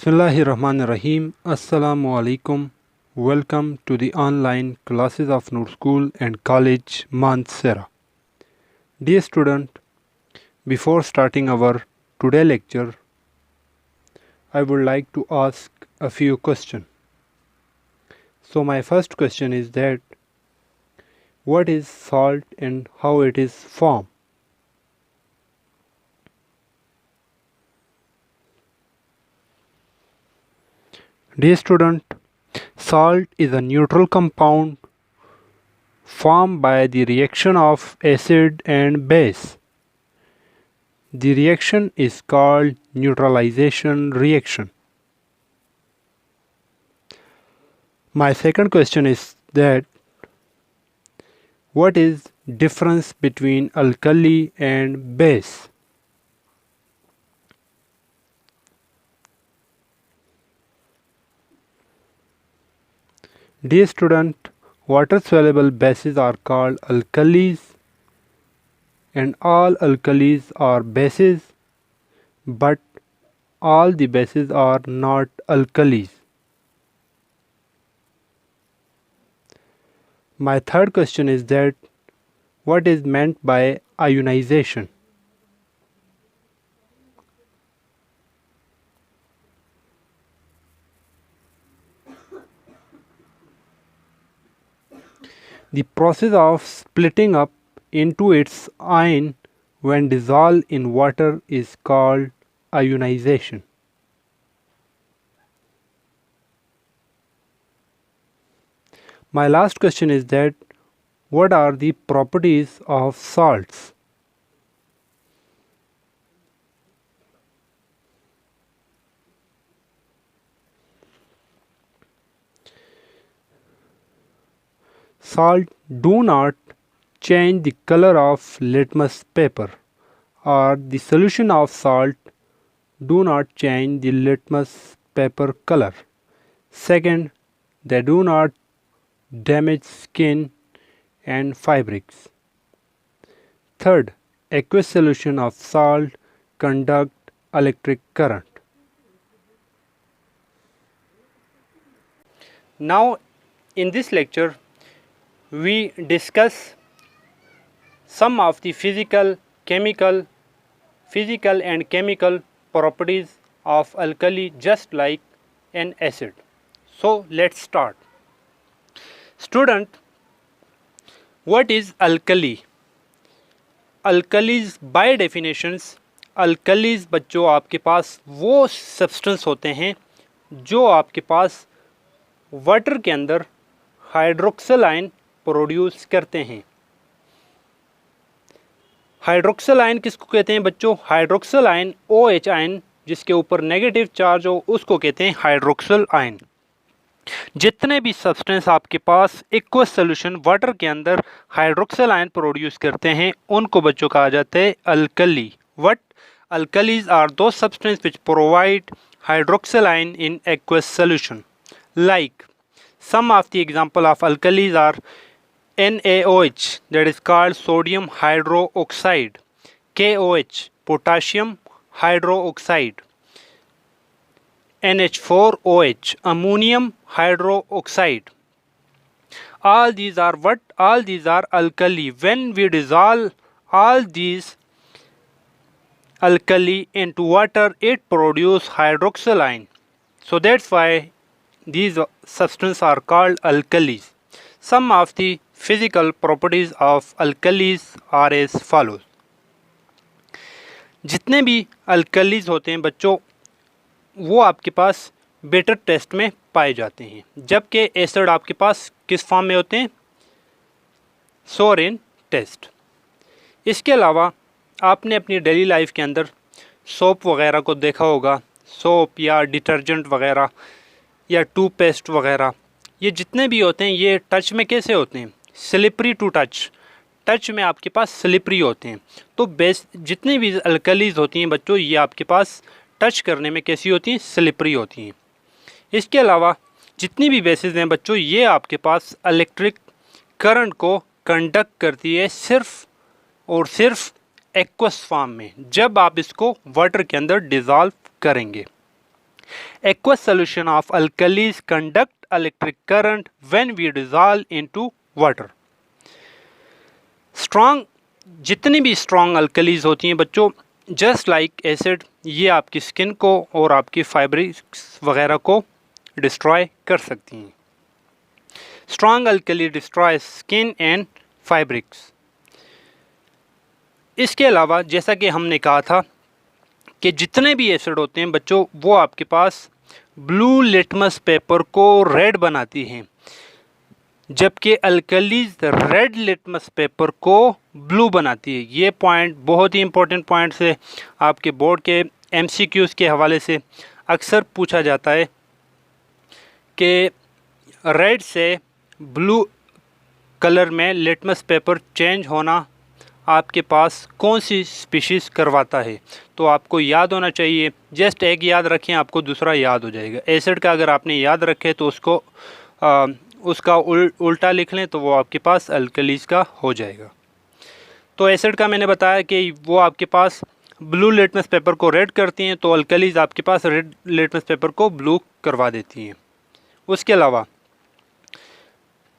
Bismillahirrahmanirrahim. Assalamu alaikum. Welcome to the online classes of Noor School and College Mansera. Dear student, before starting our today lecture, I would like to ask a few questions. So my first question is that what is salt and how it is formed? Dear student, salt is a neutral compound formed by the reaction of acid and base. The reaction is called neutralization reaction. My second question is that what is difference between alkali and base? Dear student, water-soluble bases are called alkalis and all alkalis are bases, but all the bases are not alkalis. My third question is that what is meant by ionization? The process of splitting up into its ion when dissolved in water is called ionization. My last question is that what are the properties of salts? Salt do not change the color of litmus paper, or the solution of salt do not change the litmus paper color. Second, they do not damage skin and fabrics. Third, aqueous solution of salt conduct electric current. Now in this lecture we discuss some of the physical and chemical properties of alkali just like an acid. So let's start. Student, what is alkali? Alkalis by definitions, alkalis बच्चों आपके पास वो substance होते हैं जो आपके पास water के अंदर hydroxyl ion produce करते हैं. हाइड्रोक्सिल आयन किसको कहते हैं बच्चों? हाइड्रोक्सिल आयन OH आयन जिसके ऊपर नेगेटिव चार्ज हो उसको कहते हैं हाइड्रोक्सिल आयन. जितने भी सब्सटेंस आपके पास एक्वस सॉल्यूशन वाटर के अंदर हाइड्रोक्सिल आयन प्रोड्यूस करते हैं उनको बच्चों कहा जाता है अल्कली. व्हाट? अल्कलीज आर दो substance which provide hydroxyl ion in aqueous solution. Like some of the example of alkalis are NaOH, that is called sodium hydroxide, KOH, potassium hydroxide, NH4OH, ammonium hydroxide. All these are what? All these are alkali. When we dissolve all these alkali into water, it produces hydroxyl ion. So that's why these substances are called alkalis. Some of the physical properties of alkalis are as follows. जितने भी alkalis होते हैं बच्चों वो आपके पास better test में पाए जाते हैं, जबकि एसिड आपके पास किस फॉर्म में होते हैं? सोर इन टेस्ट. इसके अलावा आपने अपनी डेली लाइफ के अंदर सोप वगैरह को देखा होगा. सोप या डिटर्जेंट वगैरह या टूथपेस्ट वगैरह, ये जितने भी होते हैं ये टच में कैसे होते हैं? Slippery to touch. टच में आपके पास स्लिपरी होते हैं. तो बेस जितनी भी अल्कलीज होती हैं बच्चों ये आपके पास टच करने में कैसी होती हैं? स्लिपरी होती हैं. इसके अलावा जितनी भी बेसिस हैं बच्चों ये आपके पास इलेक्ट्रिक करंट को कंडक्ट करती है सिर्फ और सिर्फ एक्वस फॉर्म में, जब आप इसको वाटर के अंदर डिज़ोल्व करेंगे. Aqueous solution of alkalis conduct electric current when we dissolve into water. Strong, जितनी भी स्ट्रॉन्ग अल्कलीज होती हैं बच्चों, जस्ट लाइक एसिड, ये आपकी स्किन को और आपकी फाइब्रिक्स वगैरह को डिस्ट्रॉय कर सकती हैं. Strong alkali destroy skin and fabrics. इसके अलावा जैसा कि हमने कहा था कि जितने भी एसिड होते हैं बच्चों, वो आपके पास ब्लू लिटमस पेपर को रेड बनाती हैं, जबकि अल्कलीज रेड लिटमस पेपर को ब्लू बनाती है. ये पॉइंट बहुत ही इंपॉर्टेंट पॉइंट्स है, आपके बोर्ड के एमसीक्यूज़ के हवाले से अक्सर पूछा जाता है कि रेड से ब्लू कलर में लिटमस पेपर चेंज होना आपके पास कौन सी स्पीशीज़ करवाता है. तो आपको याद होना चाहिए, जस्ट एक याद रखें, आपको दूसरा याद हो जाएगा. एसिड का अगर आपने याद रखे तो उसका उल्टा लिख लें तो वो आपके पास अल्कलीज का हो जाएगा. तो एसिड का मैंने बताया कि वो आपके पास ब्लू लिटमस पेपर को रेड करती हैं, तो अल्कलीज आपके पास रेड लिटमस पेपर को ब्लू करवा देती हैं. उसके अलावा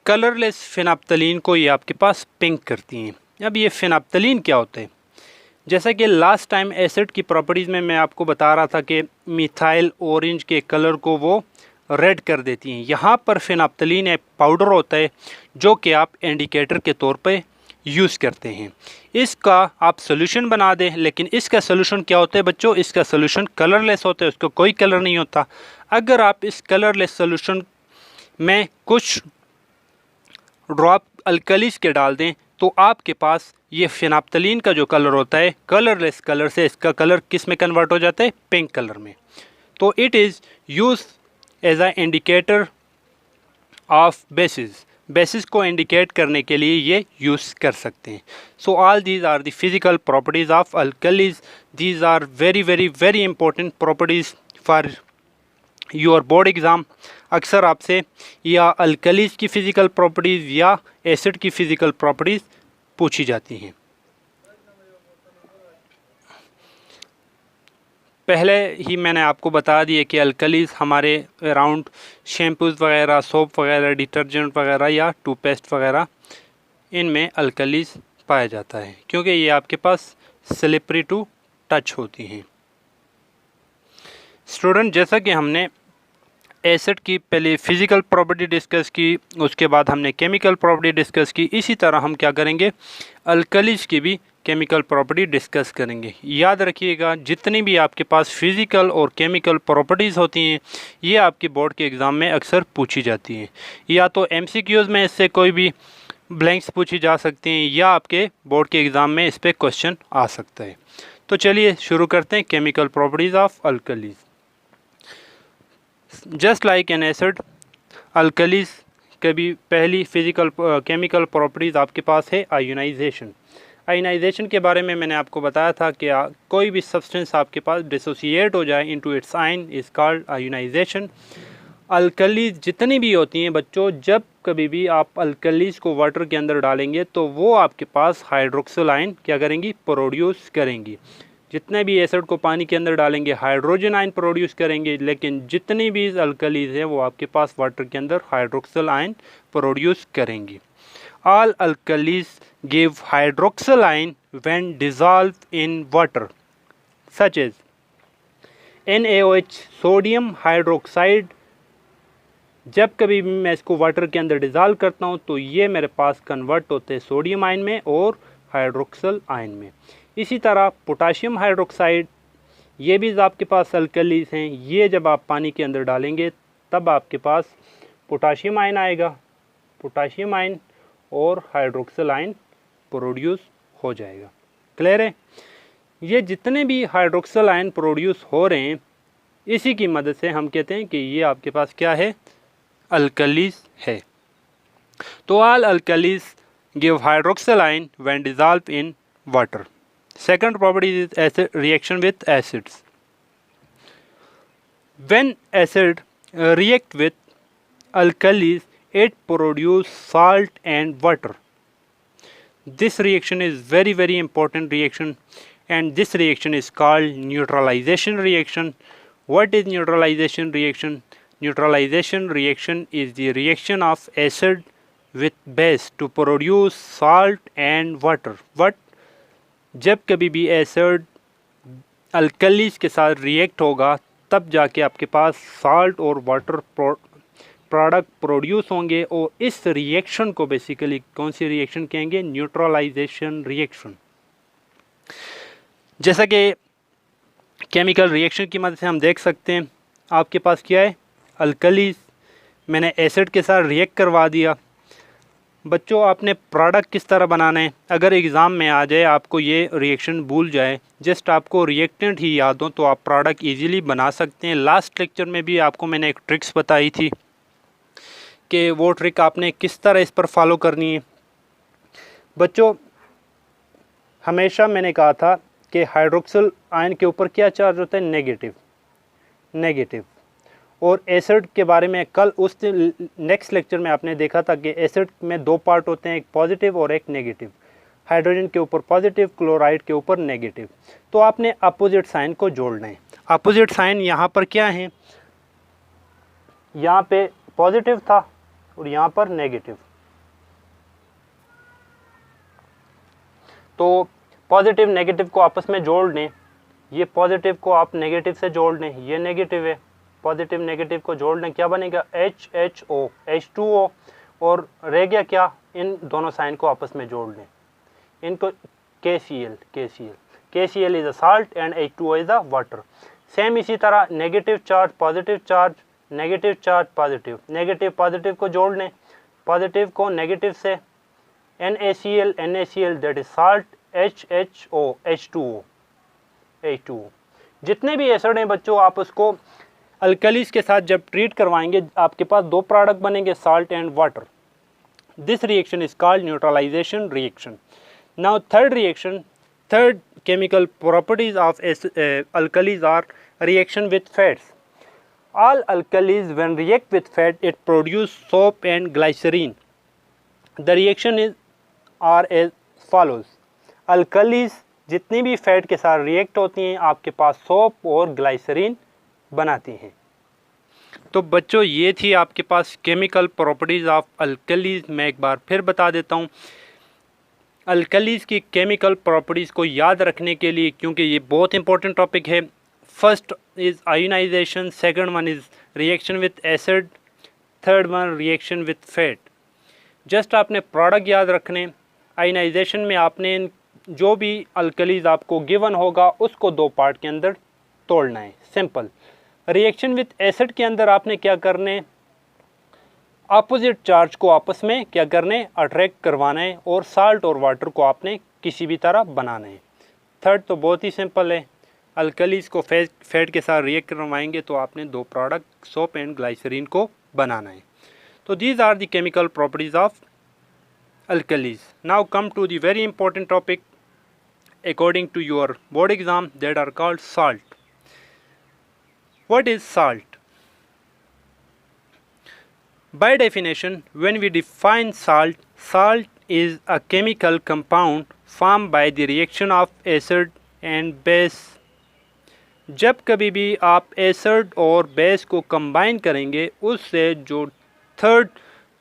कलरलेस फिनाप्थलीन को ये आपके पास पिंक करती हैं. अब ये फिनाप्थलीन क्या होता है? जैसा कि लास्ट टाइम एसिड की प्रॉपर्टीज़ में मैं आपको बता रहा था कि मिथाइल ऑरेंज के कलर को वो रेड कर देती हैं. यहाँ पर फिनाप्थलीन एक पाउडर होता है जो कि आप इंडिकेटर के तौर पे यूज़ करते हैं. इसका आप सोल्यूशन बना दें, लेकिन इसका सोल्यूशन क्या होता है बच्चों? इसका सोल्यूशन कलरलेस होता है, उसका कोई कलर नहीं होता. अगर आप इस कलरलेस सोल्यूशन में कुछ ड्रॉप अल्कलीज के डाल दें तो आपके पास ये फिनाप्थलीन का जो कलर होता है, कलरलेस कलर से इसका कलर किस में कन्वर्ट हो जाता है? पिंक कलर में. तो it is use as a indicator of basis. Basis को इंडिकेट करने के लिए ये यूज़ कर सकते हैं. So all these are the physical properties of alkalis. These are very very very important properties for your board exam. अक्सर आपसे या अल्कलीज की फ़िज़िकल प्रॉपर्टीज़ या एसिड की फ़िज़िकल प्रॉपर्टीज़ पूछी जाती हैं. पहले ही मैंने आपको बता दिया कि अल्कलीज हमारे अराउंड शैम्पूज़ वगैरह, सोप वगैरह, डिटर्जेंट वगैरह या टूथपेस्ट वगैरह, इनमें अल्कलीज पाया जाता है क्योंकि ये आपके पास स्लिपरी टू टच होती हैं. स्टूडेंट, जैसा कि हमने एसिड की पहले फ़िज़िकल प्रॉपर्टी डिस्कस की, उसके बाद हमने केमिकल प्रॉपर्टी डिस्कस की, इसी तरह हम क्या करेंगे? अल्कलीज की भी केमिकल प्रॉपर्टी डिस्कस करेंगे. याद रखिएगा, जितनी भी आपके पास फ़िज़िकल और केमिकल प्रॉपर्टीज़ होती हैं ये आपके बोर्ड के एग्ज़ाम में अक्सर पूछी जाती हैं. या तो एमसीक्यूज़ में इससे कोई भी ब्लैंक्स पूछी जा सकती हैं या आपके बोर्ड के एग्ज़ाम में इस पर क्वेश्चन आ सकता है. तो चलिए शुरू करते हैं chemical properties of alkalis. Just like an acid, alkalis कभी पहली फिज़िकल केमिकल प्रॉपर्टीज़ आपके पास है आयोनाइजेशन. आयोनाइजेशन के बारे में मैंने आपको बताया था कि कोई भी सब्सटेंस आपके पास डिसोसिएट हो जाए into its ion is called ionisation. Alkalis जितनी भी होती हैं बच्चों, जब कभी भी आप अल्कलीज को वाटर के अंदर डालेंगे तो वो आपके पास हाइड्रोक्सिल आयन क्या करेंगी? प्रोड्यूस करेंगी. जितने भी एसिड को पानी के अंदर डालेंगे हाइड्रोजन आयन प्रोड्यूस करेंगे, लेकिन जितनी भी अल्कलीज है वो आपके पास वाटर के अंदर हाइड्रोक्सिल आयन प्रोड्यूस करेंगी. All alkalis give hydroxyl ion when dissolve in water, such as NaOH, sodium hydroxide. जब कभी भी मैं इसको वाटर के अंदर डिसॉल्व करता हूँ तो ये मेरे पास कन्वर्ट होते हैं सोडियम आयन में और हाइड्रोक्सिल आयन में. इसी तरह पोटाशियम हाइड्रोक्साइड, ये भी आपके पास अल्कलीज हैं. ये जब आप पानी के अंदर डालेंगे तब आपके पास पोटाशियम आयन आएगा. पोटाशियम आयन और हाइड्रोक्सिल आयन प्रोड्यूस हो जाएगा. क्लियर है? ये जितने भी हाइड्रोक्सिल आयन प्रोड्यूस हो रहे हैं, इसी की मदद से हम कहते हैं कि ये आपके पास क्या है? अल्कलीज है. तो all alkalis give hydroxyl ion when dissolve in water. Second property is acid reaction with acids. When acid react with alkalis, it produce salt and water. This reaction is very very important reaction, and this reaction is called neutralization reaction. What is neutralization reaction? Neutralization reaction is the reaction of acid with base to produce salt and water. What? जब कभी भी acid alkalis के साथ react होगा तब जाके आपके पास साल्ट और वाटर प्रोडक्ट प्रोड्यूस होंगे, और इस रिएक्शन को बेसिकली कौन सी रिएक्शन कहेंगे? Neutralisation reaction. जैसा कि केमिकल रिएक्शन की मदद से हम देख सकते हैं, आपके पास क्या है? अल्कलीज, मैंने एसिड के साथ रिएक्ट करवा दिया। बच्चों, आपने प्रोडक्ट किस तरह बनाना है? अगर एग्ज़ाम में आ जाए आपको ये रिएक्शन भूल जाए, जस्ट आपको रिएक्टेंट ही याद हो, तो आप प्रोडक्ट इजीली बना सकते हैं। लास्ट लेक्चर में भी आपको मैंने एक ट्रिक्स बताई थी कि वो ट्रिक आपने किस तरह इस पर फॉलो करनी है। बच्चों, हमेशा मैंने कहा था कि हाइड्रोक्सिल आयन के ऊपर क्या चार्ज होता है? नेगेटिव। और एसिड के बारे में कल उस नेक्स्ट लेक्चर में आपने देखा था कि एसिड में दो पार्ट होते हैं, एक पॉजिटिव और एक नेगेटिव। हाइड्रोजन के ऊपर पॉजिटिव, क्लोराइड के ऊपर नेगेटिव। तो आपने अपोजिट साइन को जोड़ना है। अपोजिट साइन यहाँ पर क्या है? यहाँ पे पॉजिटिव था और यहाँ पर नेगेटिव। तो पॉजिटिव नेगेटिव को आपस में जोड़ लें। ये पॉजिटिव को आप नेगेटिव से जोड़ लें, ये नेगेटिव है, पॉजिटिव नेगेटिव को जोड़ लें, क्या बनेगा? HHO, H2O। और रह गया क्या? इन दोनों साइन को आपस में जोड़ लें, इनको KCl is a salt and H2O is a water. Same इसी तरह negative charge positive charge, negative charge positive, negative positive को जोड़ लें, पॉजिटिव को नेगेटिव से, NaCl that is salt, HHO, H2O। जितने भी एसिड हैं बच्चों, आप उसको अल्कलीज के साथ जब ट्रीट करवाएंगे, आपके पास दो प्रोडक्ट बनेंगे, salt and water. This reaction is called neutralisation reaction. Now third chemical properties of alkalis are reaction with fats. All alkalis when react with fat, it produce soap and glycerine. The reaction are as follows. alkalis जितनी भी fat के साथ react होती हैं, आपके पास soap और glycerine बनाती हैं। तो बच्चों, ये थी आपके पास केमिकल प्रॉपर्टीज़ ऑफ अल्कलीज। मैं एक बार फिर बता देता हूँ अल्कलीज की केमिकल प्रॉपर्टीज़ को याद रखने के लिए, क्योंकि ये बहुत इंपॉर्टेंट टॉपिक है। First is ionisation, second one is reaction with acid, third one reaction with fat. Just आपने प्रोडक्ट याद रखने। आयोनाइजेशन में आपने जो भी अल्कलीज आपको गिवन होगा उसको दो पार्ट के अंदर तोड़ना है, सिंपल। रिएक्शन विथ एसिड के अंदर आपने क्या करने? अपोजिट चार्ज को आपस में क्या करने? अट्रैक्ट करवाना है, और साल्ट और वाटर को आपने किसी भी तरह बनाना है। थर्ड तो बहुत ही सिंपल है, अल्कलीज को फैट के साथ रिएक्ट करवाएंगे तो आपने दो प्रोडक्ट सोप एंड ग्लाइसरीन को बनाना है। तो these are the chemical properties of alkalis. Now come to the very important topic according to your board exam, that are called salt. What is salt? By definition, when we define salt, salt is a chemical compound formed by the reaction of acid and base. जब कभी भी आप acid और base को combine करेंगे, उससे जो third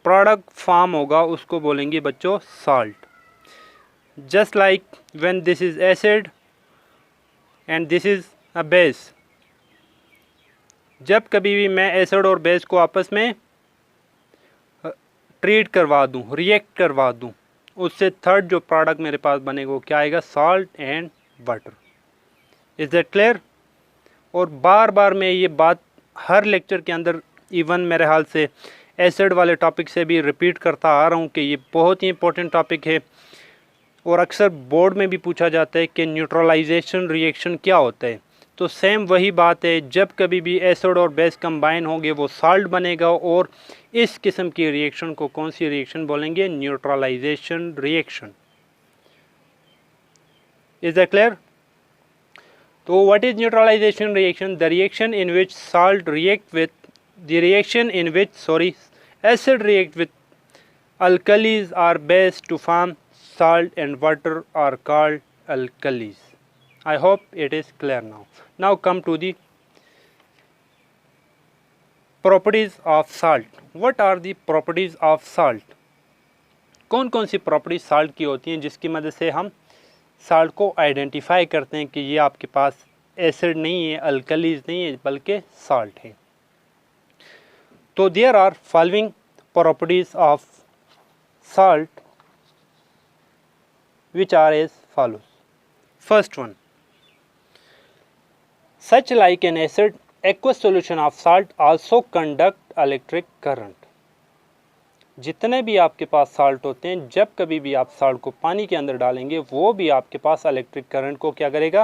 product form होगा उसको बोलेंगे बच्चों salt. Just like when this is acid and this is a base, जब कभी भी मैं एसिड और बेस को आपस में ट्रीट करवा दूं, रिएक्ट करवा दूं, उससे थर्ड जो प्रोडक्ट मेरे पास बनेगा वो क्या आएगा? Salt and water. Is that clear? और बार बार मैं ये बात हर लेक्चर के अंदर, इवन मेरे हाल से एसिड वाले टॉपिक से भी रिपीट करता आ रहा हूँ कि ये बहुत ही इंपॉर्टेंट टॉपिक है, और अक्सर बोर्ड में भी पूछा जाता है कि न्यूट्रलाइजेशन रिएक्शन क्या होता है। तो सेम वही बात है, जब कभी भी एसिड और बेस कंबाइन होंगे वो साल्ट बनेगा, और इस किस्म की रिएक्शन को कौन सी रिएक्शन बोलेंगे? Neutralization reaction. Is that clear? तो what is neutralization reaction? The reaction in which salt react with the reaction in which acid react with alkalis or base to form salt and water are called alkalis. I hope it is clear now. Now come to the properties of salt. What are the properties of salt? कौन कौन सी properties salt की होती हैं जिसकी मदद से हम salt को आइडेंटिफाई करते हैं कि ये आपके पास एसिड नहीं है, अल्कलीज नहीं है, बल्कि साल्ट है। तो there are following properties of salt which are as follows. First one, such like an acid, aqueous solution of salt also conduct electric current. जितने भी आपके पास साल्ट होते हैं, जब कभी भी आप साल्ट को पानी के अंदर डालेंगे वो भी आपके पास इलेक्ट्रिक करंट को क्या करेगा?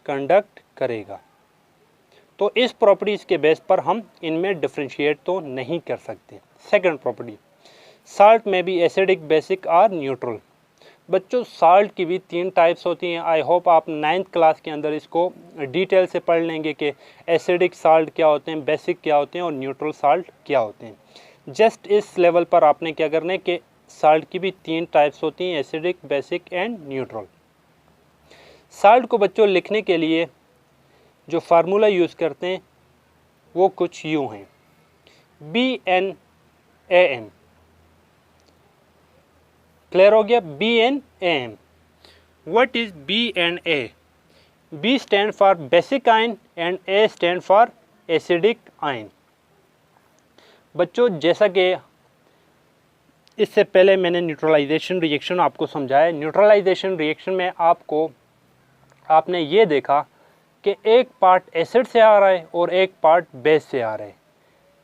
कंडक्ट करेगा। तो इस प्रॉपर्टीज़ के बेस पर हम इनमें डिफ्रेंशिएट तो नहीं कर सकते। सेकंड प्रॉपर्टी, साल्ट में भी एसिडिक, बेसिक और न्यूट्रल। बच्चों साल्ट की भी 3 टाइप्स होती हैं। आई होप आप 9th क्लास के अंदर इसको डिटेल से पढ़ लेंगे कि एसिडिक साल्ट क्या होते हैं, बेसिक क्या होते हैं और न्यूट्रल साल्ट क्या होते हैं। जस्ट इस लेवल पर आपने क्या करना है कि साल्ट की भी 3 टाइप्स होती हैं, acidic, basic and neutral. Salt को बच्चों लिखने के लिए जो फार्मूला यूज़ करते हैं वो कुछ यूँ हैं, BnAm। क्लियर हो गया? BnAm। What is B&A? B stand for basic ion and A stand for acidic ion. बच्चों जैसा कि इससे पहले मैंने न्यूट्रलाइजेशन रिएक्शन आपको समझाया। न्यूट्रलाइजेशन रिएक्शन में आपने ये देखा कि एक पार्ट एसिड से आ रहा है और एक पार्ट बेस से आ रहा है।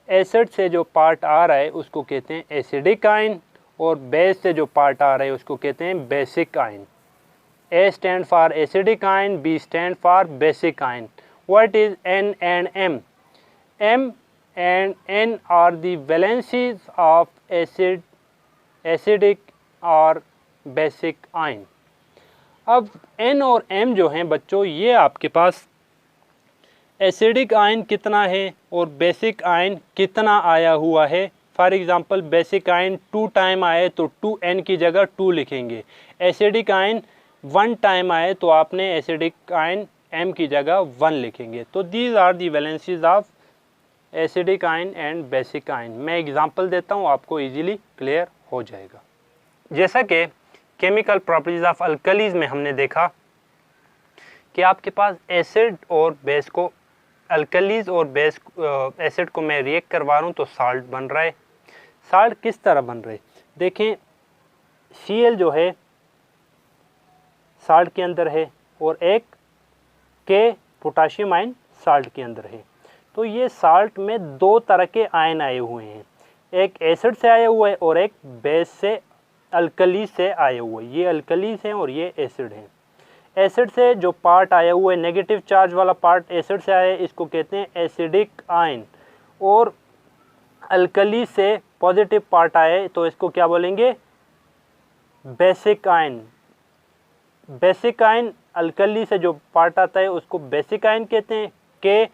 एसिड से जो पार्ट आ रहा है उसको कहते हैं एसिडिक आयन और बेस से जो पार्ट आ रहा है उसको कहते हैं basic ion. A stand for acidic ion, B stand for basic ion. What is N and M? M and N are the valencies of acidic और basic ion। अब N और M जो हैं बच्चों, ये आपके पास एसिडिक आयन कितना है और बेसिक आयन कितना आया हुआ है। For example basic ion 2 time आए तो 2N की जगह 2 लिखेंगे। एसिडिक आयन 1 टाइम आए तो आपने एसिडिक आयन M की जगह 1 लिखेंगे। तो these are the valencies of acidic ion and basic ion. मैं एग्जांपल देता हूँ, आपको इजीली क्लियर हो जाएगा। जैसा कि केमिकल प्रॉपर्टीज ऑफ अल्कलीज में हमने देखा कि आपके पास एसिड और बेस को, अल्कलीज और बेस एसिड को मैं रिएक्ट करवा रहा हूँ तो साल्ट बन रहा है। साल्ट किस तरह बन रहा है? देखें, Cl जो है साल्ट के अंदर है और एक K पोटाशियम आयन साल्ट के अंदर है। तो ये साल्ट में 2 तरह के आयन आए हुए हैं, एक एसिड से आया हुआ है और एक बेस से, अल्कली से आया हुआ है। ये अल्कलीज हैं और ये एसिड हैं। एसिड से जो पार्ट आया हुआ है, नेगेटिव चार्ज वाला पार्ट एसिड से आया है, इसको कहते हैं एसिडिक आयन। और अल्कली से पॉजिटिव पार्ट आया है तो इसको क्या बोलेंगे? Basic ion. Basic ion, alkali से जो पार्ट आता है उसको बेसिक आयन कहते हैं। के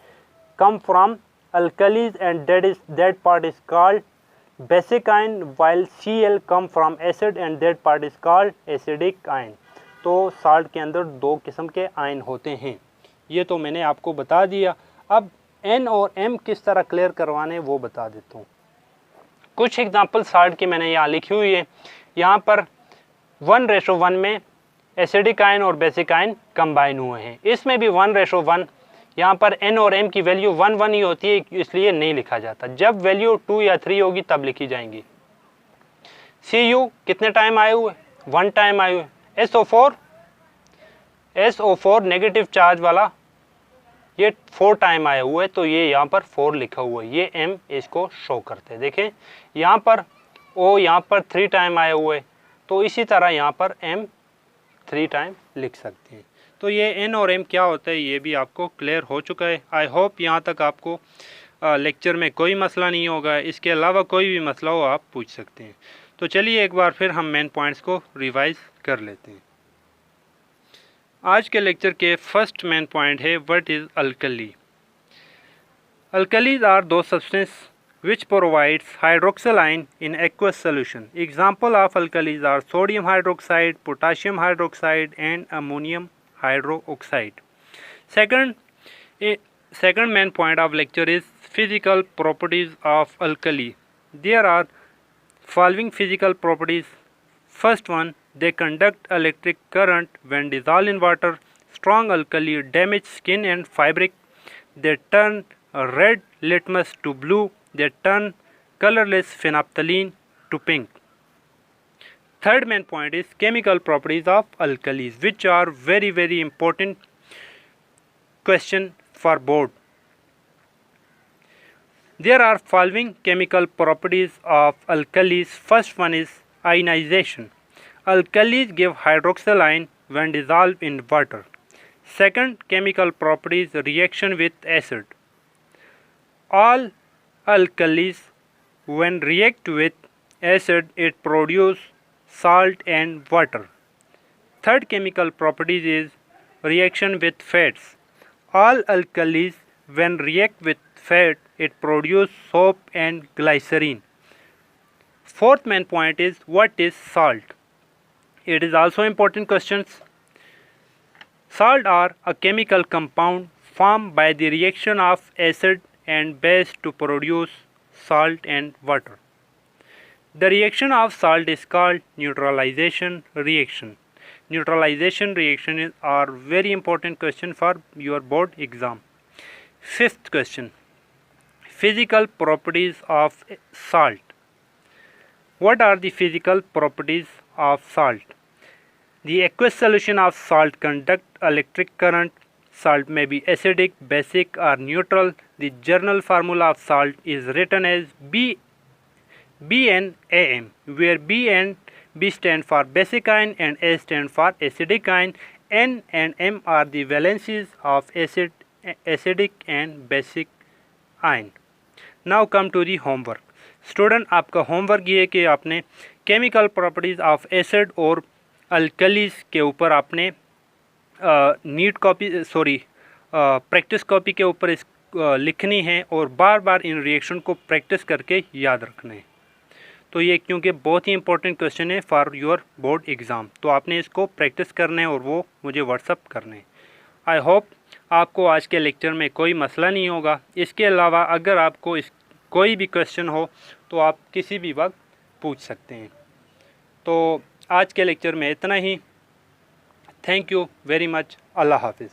come from alkalis and that part is called basic ion, while Cl come from acid and that part is called acidic ion। तो साल्ट के अंदर 2 किस्म के आयन होते हैं, ये तो मैंने आपको बता दिया। अब N और M किस तरह क्लियर करवाने वो बता देता हूँ। कुछ एग्जांपल साल्ट की मैंने यहाँ लिखी हुई है। यहाँ पर 1:1 में एसिडिक आयन और बेसिक आयन कंबाइन हुए हैं। इसमें भी 1:1, यहाँ पर N और M की वैल्यू 1 ही होती है, इसलिए नहीं लिखा जाता। जब वैल्यू 2 या 3 होगी तब लिखी जाएंगी। Cu कितने टाइम आए हुए? 1 टाइम आए हुए। SO4 नेगेटिव चार्ज वाला ये 4 टाइम आया हुआ है, तो ये यहाँ पर 4 लिखा हुआ है, ये M इसको शो करते हैं। देखें यहाँ पर O यहाँ पर 3 टाइम आया हुआ है, तो इसी तरह यहाँ पर M 3 टाइम लिख सकते हैं। तो ये N और M क्या होता है ये भी आपको क्लियर हो चुका है। आई होप यहाँ तक आपको लेक्चर में कोई मसला नहीं होगा। इसके अलावा कोई भी मसला हो आप पूछ सकते हैं। तो चलिए एक बार फिर हम मेन पॉइंट्स को रिवाइज कर लेते हैं। आज के लेक्चर के फर्स्ट मेन पॉइंट है what is alkali. Alkalis are दो substance which provides hydroxyl ion in aqueous solution. Example of alkalis are sodium hydroxide, potassium hydroxide and ammonium hydroxide. Second main point of lecture is physical properties of alkali. There are following physical properties. First one, they conduct electric current when dissolved in water. Strong alkali damage skin and fabric. They turn red litmus to blue. They turn colorless phenolphthalein to pink. Third main point is chemical properties of alkalis, which are very important question for board. There are following chemical properties of alkalis. First one is ionization. Alkalis give hydroxyl ion when dissolved in water. Second chemical property is reaction with acid. All alkalis when react with acid it produce salt and water. Third chemical property is reaction with fats. All alkalis when react with fat it produce soap and glycerine. Fourth main point is what is salt? It is also important questions. Salt are a chemical compound formed by the reaction of acid and base to produce salt and water. The reaction of salt is called neutralization reaction. Neutralization reaction are very important question for your board exam. Fifth question, physical properties of salt. What are the physical properties of salt? The aqueous solution of salt conduct electric current. Salt may be acidic, basic or neutral. The general formula of salt is written as BnAm, where B and B stand for basic ion and A stand for acidic ion. N and M are the valencies of acidic and basic ion. Now come to the homework. Student आपका homework ये है कि आपने chemical properties of acid और alkalis के ऊपर आपने practice copy के ऊपर इस लिखनी है और बार बार इन रिएक्शन को प्रैक्टिस करके याद रखना है। तो ये क्योंकि बहुत ही इंपॉर्टेंट क्वेश्चन है फॉर योर बोर्ड एग्ज़ाम, तो आपने इसको प्रैक्टिस करना है और वो मुझे व्हाट्सअप करना है। आई होप आपको आज के लेक्चर में कोई मसला नहीं होगा। इसके अलावा अगर आपको कोई भी क्वेश्चन हो तो आप किसी भी वक्त पूछ सकते हैं। तो आज के लेक्चर में इतना ही। Thank you very much. Allah हाफिज़।